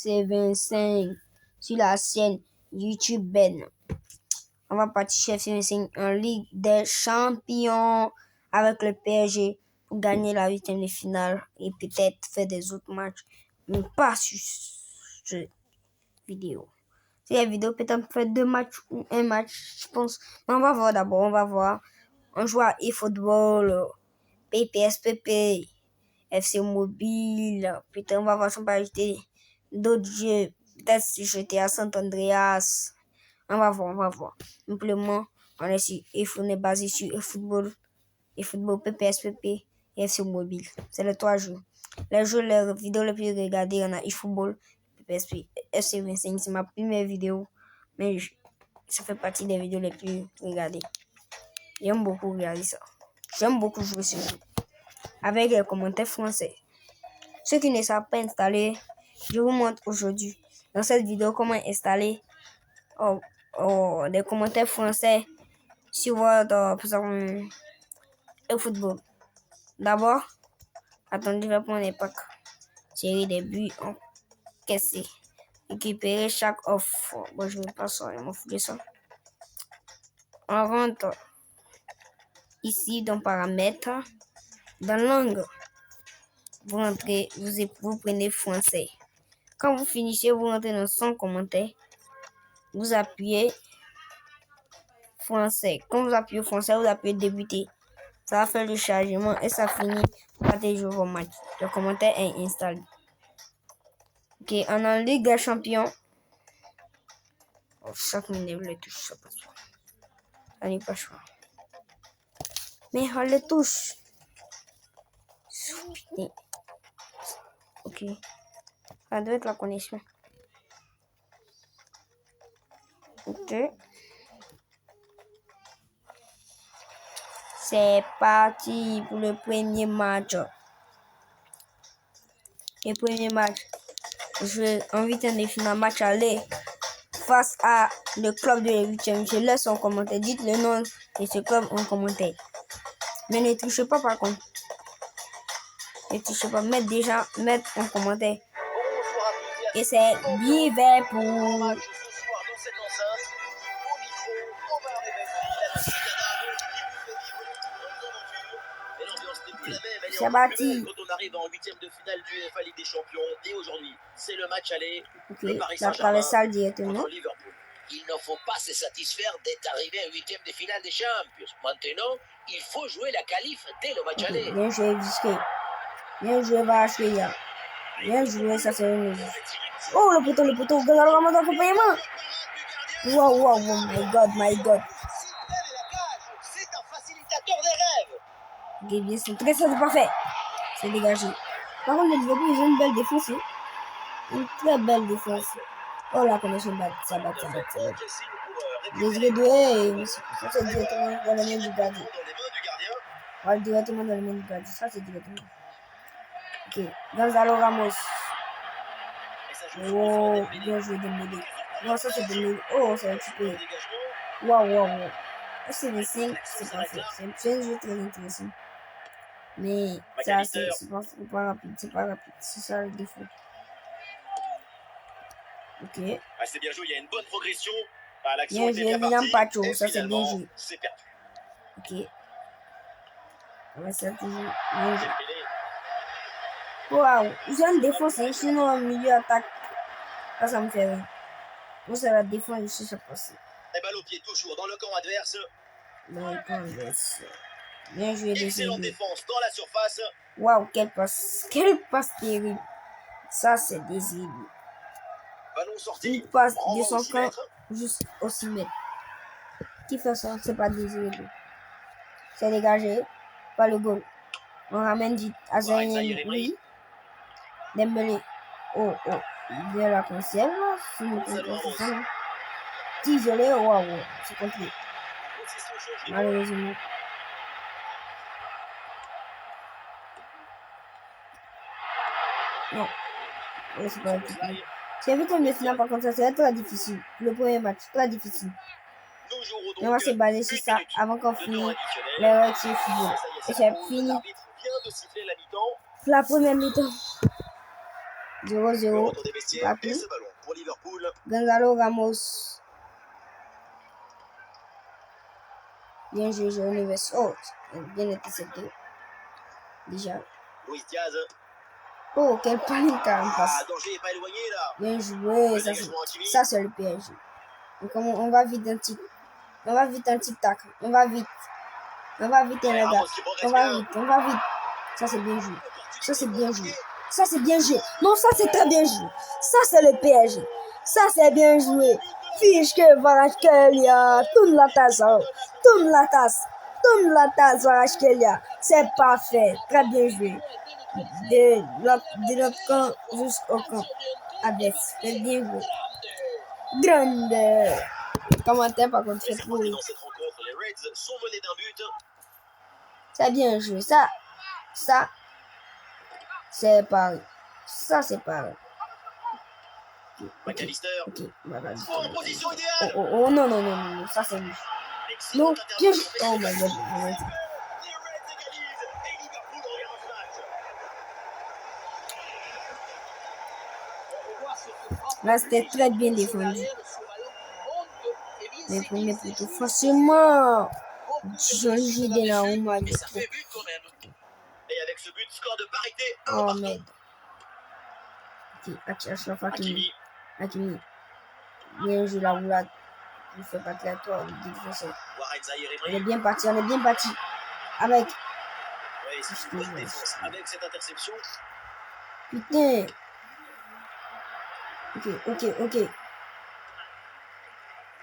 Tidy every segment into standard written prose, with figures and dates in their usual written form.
FC25 sur la chaîne YouTube Ben. On va partir chez FC25 en Ligue des Champions avec le PSG pour gagner la 8e de finale et peut-être faire des autres matchs, mais pas sur cette vidéo. Si la vidéo peut-être faire 2 matchs ou 1 match, je pense. Mais on va voir d'abord, on va voir. On joue à eFootball, PPSPP, FC Mobile. Peut-être on va voir si on peut ajouter d'autres jeux. Peut-être si GTA San Andreas. On va voir. Simplement, on est basé sur eFootball, PPSPP et FC Mobile. C'est les 3 jeux. Les vidéos les plus regardées, on a eFootball, PPSP, FC25. C'est ma première vidéo, mais ça fait partie des vidéos les plus regardées. J'aime beaucoup regarder ça. J'aime beaucoup jouer ce jeu. Avec les commentaires français. Ceux qui ne savent pas installer, je vous montre aujourd'hui dans cette vidéo comment installer des commentaires français sur votre football. D'abord, attendez, je vais prendre les packs. Tirer des buts encaissés. Récupérer chaque offre. Bon, je ne vais pas ça, je m'en fous de ça. On rentre ici dans paramètres. Dans langue, vous rentrez, vous prenez français. Quand vous finissez, vous rentrez dans son commentaire. Vous appuyez français. Quand vous appuyez français, vous appuyez débuter. Ça va faire le chargement et ça finit par jouer vos matchs. Le commentaire est installé. Ok, on a Ligue des Champions. Oh, ça m'énerve les touches, ça passe pas. Ça n'est pas choix. Mais on les touche. Ok. Ça doit être la connexion. Ok. C'est parti pour le premier match. Le premier match. Je en 8e de finale match aller face à le club de la 8e. Je laisse en commentaire. Dites le nom de ce club en commentaire. Mais ne touchez pas par contre. Ne touchez pas. Mettre en commentaire. Et c'est Liverpool. C'est parti. Quand on arrive en 8e de finale du UEFA Ligue des Champions et aujourd'hui, c'est le match aller. Ok, Le Paris la Saint-Germain traversale directement. contre Liverpool. Il ne faut pas se satisfaire d'être arrivé en 8e de finale des Champions. Maintenant, il faut jouer la qualif dès le match aller. Bien joué, Visquet. Bien joué, Vachkeya. Bien joué, ça c'est une. Oh, le poteau. Regarde vraiment d'accompagnement. Wow, oh my god. C'est un facilitateur des rêves. Ok, bien, c'est très parfait. C'est dégagé. Par contre, les Liverpool, ils ont une belle défense. Une très belle défense. Oh, la connexion bat. Désiré Doué, ça c'est directement dans les mains du gardien. Ouais, directement dans les mains du gardien. Ça c'est directement. Ok, Gonzalo Ramos. Oh, bien joué Dembélé. Non, ça c'est Dembélé. Oh, c'est un petit peu. Wow. C'est le 5, c'est parfait. C'est un jeu très intéressant. Mais ça, c'est pas rapide. C'est ça le défaut. Ok. Ah, c'est bien joué, il y a une bonne progression. Ah, bien joué, Milan Pacho. Ça, c'est bien joué. C'est perdu. Ok. On va ça toujours. Bien joué. Waouh. Ils ont une défense, hein. Sinon, au milieu attaque. Ça me fait rire. Moi, c'est la défense, je sais ça passe. Et balle au pied, toujours dans le camp adverse. Bien joué, excellente défense dans la surface. Waouh, quelle passe terrible. Ça, c'est Désiré. Ballon sorti. Une passe de son camp juste au 6 mètres. Qui fait ça? C'est pas Désiré. C'est dégagé. Pas le goal. On ramène vite à Zayn. Oui. Dembélé. Oh. De la concierge. C'est une concierge. Isolé. Waouh. C'est compliqué. Malheureusement. Non. C'est pas difficile. C'est vite de finale, par contre, ça serait très difficile. Le premier match, très difficile. Mais on va se baser sur ça avant qu'on finisse le réaction football. Et c'est fini. La première mi-temps. 0-0. retour des vestiaires Pas et plus. ce ballon pour Liverpool. Gonzalo Ramos. Bien joué, Johnny West. Oh, bien intercepté. Déjà. Luis Diaz. Oh, quel panique en passe. Danger n'est pas éloigné là. Bien joué. Ça, c'est le PSG. Donc, on va vite un tic. On va vite un tic-tac. On va vite. On va vite, les gars. On va vite. Ça, c'est bien joué. Ça, c'est bien joué. Ça, c'est bien joué. Non, ça, c'est très bien joué. Ça, c'est le PSG. Ça, c'est bien joué. Fiche que Varachkelia. Tourne la tasse. Tourne la tasse. Tourne la tasse, Varachkelia. C'est parfait. Très bien joué. De notre camp jusqu'au camp adverse. C'est bien joué. Grande. Commentaire, par contre, c'est pourri. Dans cette rencontre, les Reds sont menés d'un but. C'est bien joué. Ça, c'est pareil. Ça, c'est pareil. McAllister. Ok, voilà. En position idéale. Oh, non. Ça, c'est lui. Non, piège. Oh my god. Les Reds égalisent et Liverpool revient dans ce match. Là, c'était très bien défendu. Les premiers plutôt facilement. Joli de la Ouma. Et ça fait but quand même. Et avec ce but, score de parité. Oh merde. Ok, Achraf Hakimi. Hakimi. Bien joué la roulade. Il fait pas clair toi. Warren Zaïre On est bien parti. Avec. Ouais, c'est une bonne défense. Avec cette interception. Putain. Ok.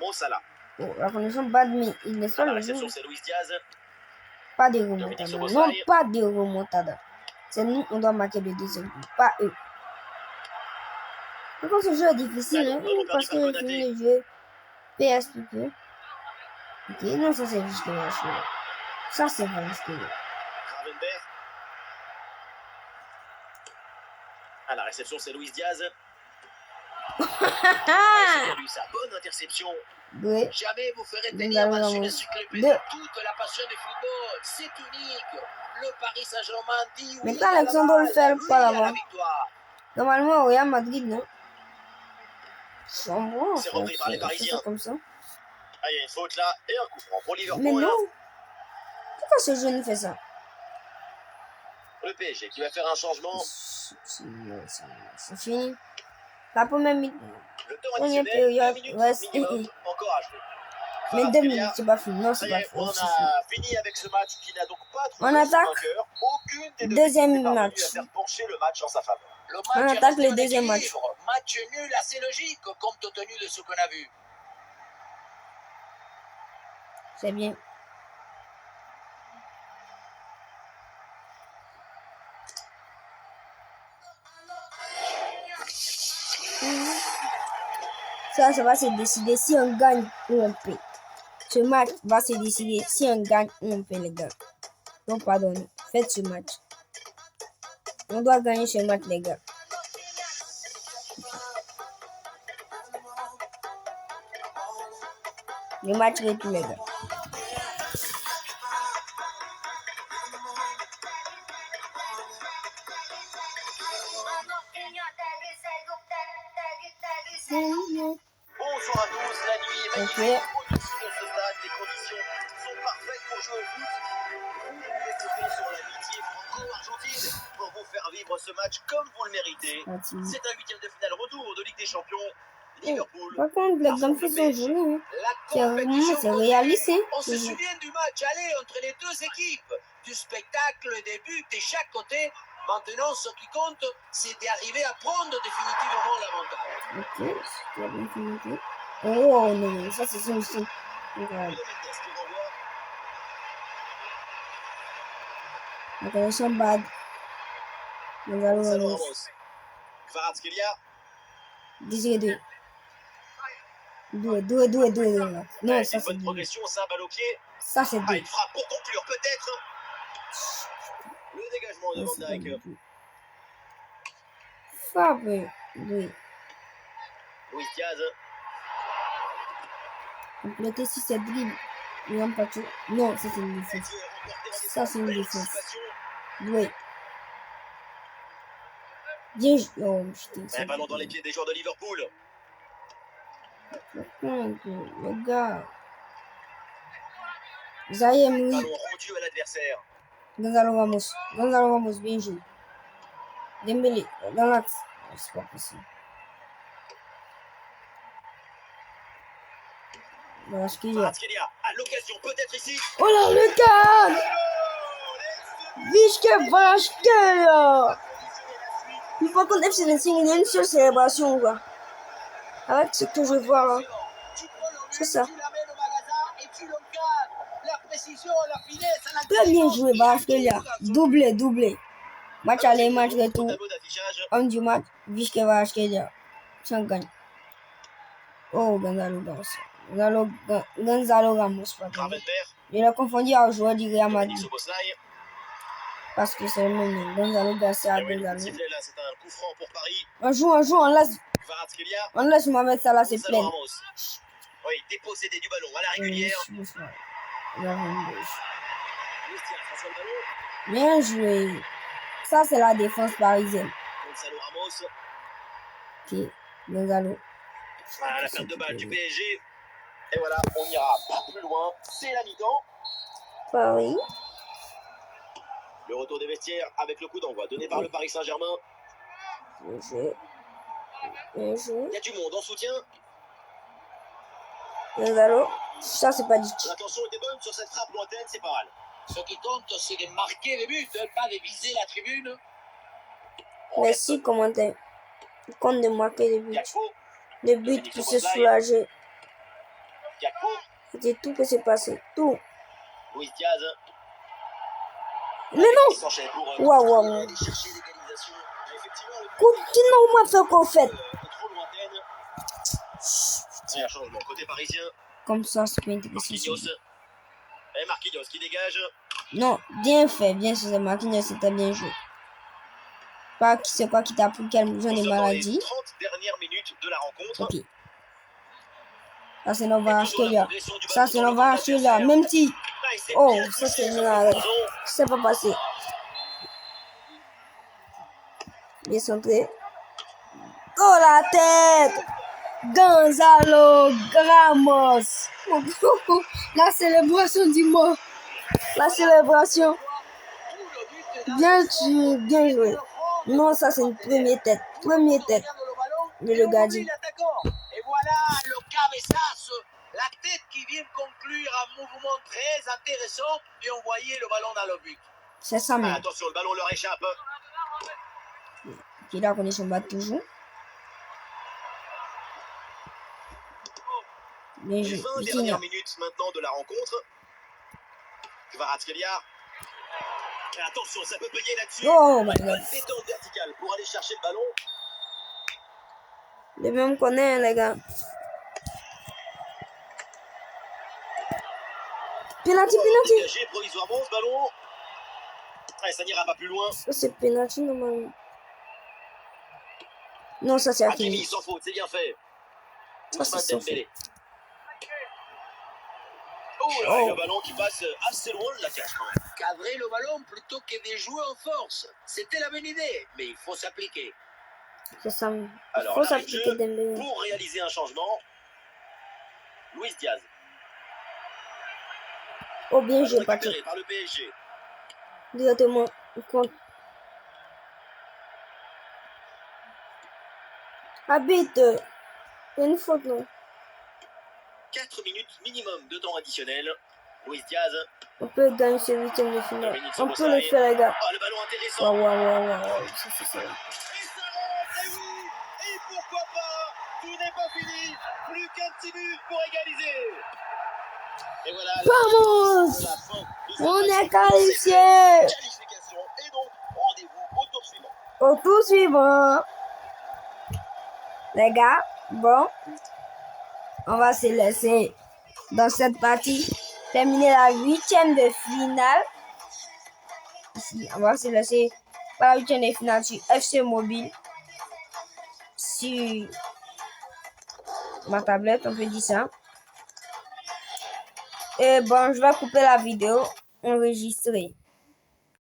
Mo Salah. Oh, la connexion bad, mais il n'est pas La le réception, jeu. c'est Luis Diaz. Pas de remontada. Non, pas de remontada. C'est nous, on doit marquer le deuxième but, pas eux. Par contre, ce jeu est difficile, hein, parce que je finis le jeu PSP. Ok, non, ça c'est juste le match. Ça c'est pas juste le Gravenberg. À la réception, c'est Luis Diaz. C'est lui sa bonne interception. Oui. Jamais vous ferez tenir dans une encyclopédie toute la passion du football. C'est unique. Le Paris Saint-Germain dit oui. Maintenant, Alexandre le fait pas à la là-bas. victoire. Normalement, au Real Madrid, non. C'est repris par les Parisiens. Comme ça. Ah, il y a une faute là et un coup franc pour Liverpool. Mais non. Pourquoi ce jeu nous fait ça? Le PSG qui va faire un changement. C'est fini. La première minute. Le temps additionnel, 2 minutes minimum, encore à jouer. Mais 2 minutes, c'est pas fini. Non, c'est pas fini. On a fini avec ce match qui n'a donc pas trouvé on attaque. Vainqueur. Aucune des deux deuxième équipes n'est parvenue match. à faire pencher le match en sa faveur. Le match on attaque le deuxième match. Match nul assez logique compte tenu de ce qu'on a vu. C'est bien. Ça va se décider si on gagne ou on perd. Ce match va se décider si on gagne ou on perd, les gars. Donc, pardonnez. Faites ce match. On doit gagner ce match, les gars. Le match retour, les gars. Bonsoir à tous, la nuit est magnifique. Au-dessus de ce stade, les conditions sont parfaites pour jouer au foot. Vous pouvez compter sur l'amitié franco-argentine pour vous faire vivre ce match comme vous le méritez. C'est un huitième de finale retour de Ligue des Champions. Liverpool. Par contre, l'exemple fait son jeu. C'est réaliste. On se souvient du match aller entre les deux équipes, du spectacle, des buts de chaque côté. Maintenant, ce qui compte, c'est d'arriver à prendre définitivement l'avantage. Ok, oh non, ça c'est son aussi. La connexion bad. Nous allons Ramos. Kvaratskhelia. Désiré 2. Non, ça c'est progression, ça balle au pied. Ça c'est 2. Une frappe pour conclure peut-être. Le dégagement de Van Dijk. Frappe, oui. Luis Diaz. Compléter si c'est dribble. Non, ça c'est une défense. Ça c'est une défense. Oui. Bien joué. Oh, putain, Un ballon dans les pieds des joueurs de Liverpool. le gars. Zayem, oui. Ballon rendu à l'adversaire. Gonzalo Ramos, bien joué. Dembélé, dans l'axe. C'est pas possible. Voilà ce qu'il y a. Kvaratskhelia a l'occasion peut-être ici. Oh là, le gars! Vishke Kvaratskhelia! Il faut qu'on FC Racing, il y a une seule célébration, quoi. Avec ce que je vois là. C'est ça. Très bien joué, Kvaratskhelia. Doublé. Match aller, match retour. Homme du match, Vishke Kvaratskhelia. Ça gagne. Oh, Gonzalo Ramos, pardon. Je l'ai confondu à un joueur du Real Madrid. Parce que c'est le même nom. Gonzalo Garcia, Gonzalo. On joue, on laisse. On laisse Mohamed Salah, c'est plein. Oui, dépossédé du ballon à la régulière. Bien joué. Ça, c'est la défense parisienne. Gonzalo Ramos. Ok, Gonzalo. Ah, la perte de balle du PSG. Et voilà, on n'ira pas plus loin. C'est la mi-temps. Paris. Le retour des vestiaires avec le coup d'envoi donné par le Paris Saint-Germain. Bien joué. Bien joué. Il y a du monde en soutien. Gonzalo. Ça, c'est pas du tout. L'attention était bonne sur cette frappe lointaine, c'est pas mal. Ce qui compte, c'est de marquer les buts, pas de viser la tribune. Merci, commentaire. Il compte de marquer des buts. Des buts qui se soulager. C'était tout que c'est passé. Tout. Luis Diaz. Mais non! Waouh. Continuez-moi ce qu'on fait. Trop lointaine. Un changement côté parisien. Comme ça, c'est pas intéressant. Marquinhos. Et Marquinhos qui dégage. Non, bien fait, bien sûr, Marquinhos, c'était bien joué. Pas qui c'est quoi qui t'a pris quel genre de maladie. 30 dernières minutes de la rencontre. Ok. Ça, c'est Kvaratskhelia. Ça, c'est Kvaratskhelia. Même si. Oh, ça, c'est une arrêt. C'est pas passé. Bien centré. Oh, la tête! Gonzalo Ramos. La célébration du mot. La célébration. Bien joué. Non, ça c'est une première tête. Mais le gars dit. Et voilà le cabeçazo. La tête qui vient conclure un mouvement très intéressant et on voyait le ballon dans le but. C'est ça, mais. Attention, le ballon leur échappe. Puis là, on est sur bat toujours. Bien Les joué. 20 dernières minutes maintenant de la rencontre. Kvaratskhelia. Et attention, ça peut payer là-dessus. Oh my god. Détente verticale pour aller chercher le ballon. Les mêmes qu'on est, les gars. Penalty. Dégagé provisoirement ce ballon. Ouais, ça n'ira pas plus loin. Ça, c'est penalty normalement. Non, ça c'est Hakimi Hakimi. sans faute, c'est bien fait. Ça, c'est sans faute. Oh là, et le ballon qui passe assez loin de la cage quand même. Cadrer le ballon plutôt que de jouer en force. C'était la bonne idée, mais il faut s'appliquer. C'est ça. Il Alors, faut là, s'appliquer le jeu, Dembélé. pour réaliser un changement, Luis Diaz. Oh, bien joué, Patrick. Récupéré par le PSG. Directement. Compte. Habite. Une faute, non? 4 minutes minimum de temps additionnel. Luis Diaz. On peut gagner ce huitième de finale. On peut le faire, les gars. Ah, le ballon intéressant. Waouh. Ça, c'est ça. Et ça rentre, et oui. Et pourquoi pas? Tout n'est pas fini. Plus qu'un petit but pour égaliser. Et voilà. Vamos! On est qualifié. Qualification. Et donc, rendez-vous au tour suivant. Au tour suivant. Les gars, bon. On va se laisser dans cette partie terminer la huitième de finale. Ici, on va se laisser par la huitième de finale sur FC Mobile. Sur ma tablette, on peut dire ça. Et bon, je vais couper la vidéo enregistrée.